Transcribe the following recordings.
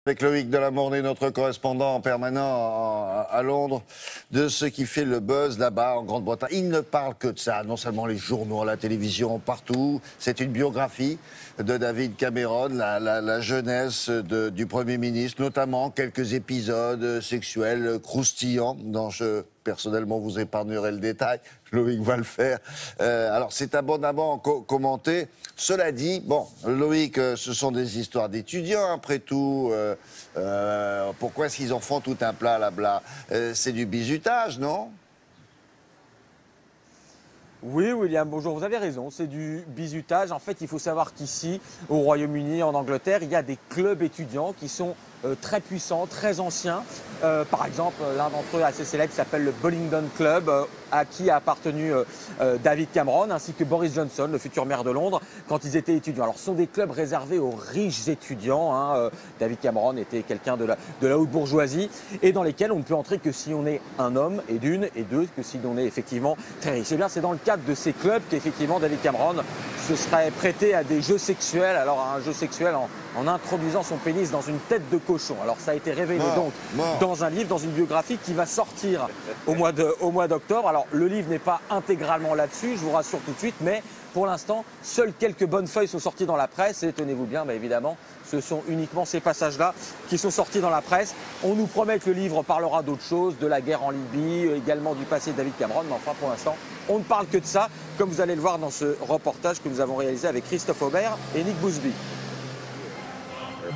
Avec Loïc Delamournay, notre correspondant permanent à Londres, de ce qui fait le buzz là-bas en Grande-Bretagne. Il ne parle que de ça, non seulement les journaux, la télévision, partout. C'est une biographie de David Cameron, la jeunesse du Premier ministre, notamment quelques épisodes sexuels croustillants dont je personnellement vous épargnerai le détail. Loïc va le faire. Alors c'est abondamment commenté. Cela dit, bon, Loïc, ce sont des histoires d'étudiants après tout. Pourquoi est-ce qu'ils en font tout un plat là-bas? C'est du bizutage, non? Oui, William, bonjour, vous avez raison, c'est du bizutage. En fait, il faut savoir qu'ici, au Royaume-Uni, en Angleterre, il y a des clubs étudiants qui sont très puissants, très anciens. Par exemple, l'un d'entre eux assez célèbre s'appelle le Bullingdon Club, à qui a appartenu David Cameron, ainsi que Boris Johnson, le futur maire de Londres, quand ils étaient étudiants. Alors, ce sont des clubs réservés aux riches étudiants. David Cameron était quelqu'un de la haute bourgeoisie, et dans lesquels on ne peut entrer que si on est un homme, et deux, que si on est effectivement très riche. Eh bien, c'est dans le cadre de ces clubs qu'effectivement David Cameron se serait prêté à des jeux sexuels, alors à un jeu sexuel en introduisant son pénis dans une tête de cochon. Alors ça a été révélé dans un livre, dans une biographie qui va sortir au mois d'octobre. Alors le livre n'est pas intégralement là-dessus, je vous rassure tout de suite, mais pour l'instant, seules quelques bonnes feuilles sont sorties dans la presse, et tenez-vous bien, évidemment, ce sont uniquement ces passages-là qui sont sortis dans la presse. On nous promet que le livre parlera d'autres choses, de la guerre en Libye, également du passé de David Cameron, mais enfin pour l'instant, on ne parle que de ça, comme vous allez le voir dans ce reportage que nous avons réalisé avec Christophe Aubert et Nick Bousby.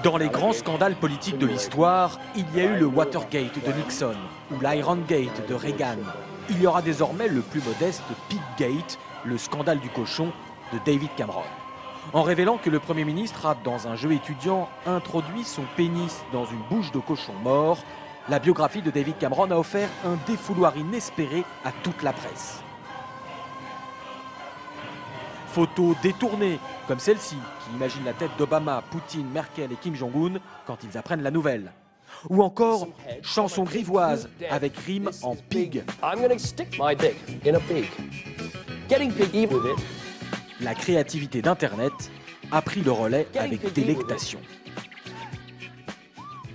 Dans les grands scandales politiques de l'histoire, il y a eu le Watergate de Nixon ou l'Irongate de Reagan. Il y aura désormais le plus modeste Piggate, le scandale du cochon de David Cameron. En révélant que le Premier ministre a, dans un jeu étudiant, introduit son pénis dans une bouche de cochon mort, la biographie de David Cameron a offert un défouloir inespéré à toute la presse. Photos détournées, comme celle-ci, qui imagine la tête d'Obama, Poutine, Merkel et Kim Jong-un quand ils apprennent la nouvelle. Ou encore, chanson grivoise avec rime en pig. La créativité d'Internet a pris le relais avec délectation.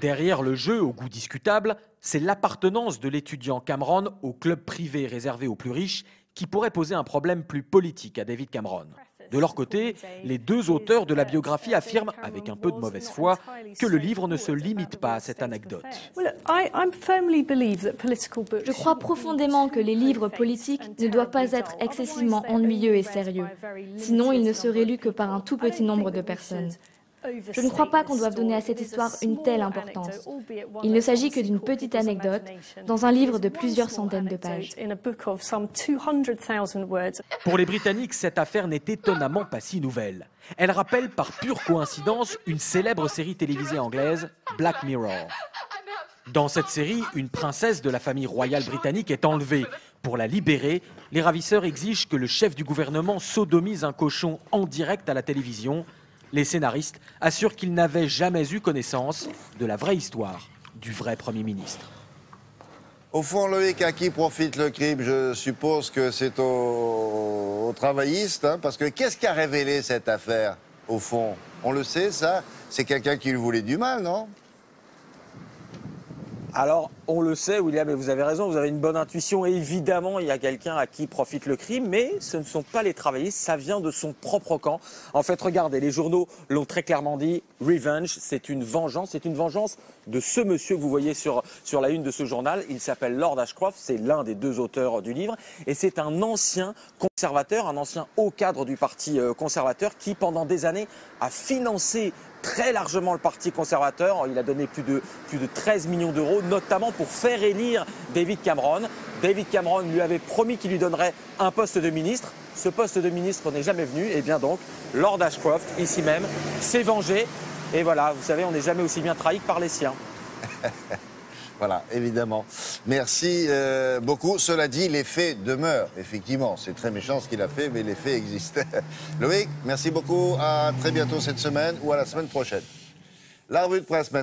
Derrière le jeu au goût discutable, c'est l'appartenance de l'étudiant Cameron au club privé réservé aux plus riches qui pourrait poser un problème plus politique à David Cameron. De leur côté, les deux auteurs de la biographie affirment, avec un peu de mauvaise foi, que le livre ne se limite pas à cette anecdote. Je crois profondément que les livres politiques ne doivent pas être excessivement ennuyeux et sérieux. Sinon, ils ne seraient lus que par un tout petit nombre de personnes. Je ne crois pas qu'on doive donner à cette histoire une telle importance. Il ne s'agit que d'une petite anecdote dans un livre de plusieurs centaines de pages. Pour les Britanniques, cette affaire n'est étonnamment pas si nouvelle. Elle rappelle par pure coïncidence une célèbre série télévisée anglaise, Black Mirror. Dans cette série, une princesse de la famille royale britannique est enlevée. Pour la libérer, les ravisseurs exigent que le chef du gouvernement sodomise un cochon en direct à la télévision. Les scénaristes assurent qu'ils n'avaient jamais eu connaissance de la vraie histoire du vrai Premier ministre. Au fond, Loïc, à qui profite le crime? Je suppose que c'est aux travaillistes, hein, parce que qu'est-ce qui a révélé cette affaire, au fond? On le sait, ça? C'est quelqu'un qui lui voulait du mal, non? Alors, on le sait, William, et vous avez raison, vous avez une bonne intuition. Et évidemment, il y a quelqu'un à qui profite le crime, mais ce ne sont pas les travaillistes, ça vient de son propre camp. En fait, regardez, les journaux l'ont très clairement dit, revenge, c'est une vengeance de ce monsieur que vous voyez sur la une de ce journal. Il s'appelle Lord Ashcroft, c'est l'un des deux auteurs du livre, et c'est un ancien conservateur, un ancien haut cadre du parti conservateur qui, pendant des années, a financé très largement le parti conservateur. Il a donné plus de 13 millions d'euros, notamment pour faire élire David Cameron. David Cameron lui avait promis qu'il lui donnerait un poste de ministre. Ce poste de ministre n'est jamais venu. Et bien donc, Lord Ashcroft, ici même, s'est vengé. Et voilà, vous savez, on n'est jamais aussi bien trahi que par les siens. Voilà, évidemment. Merci beaucoup. Cela dit, les faits demeurent, effectivement. C'est très méchant ce qu'il a fait, mais les faits existent. Loïc, merci beaucoup. À très bientôt cette semaine ou à la semaine prochaine. La revue de presse maintenant.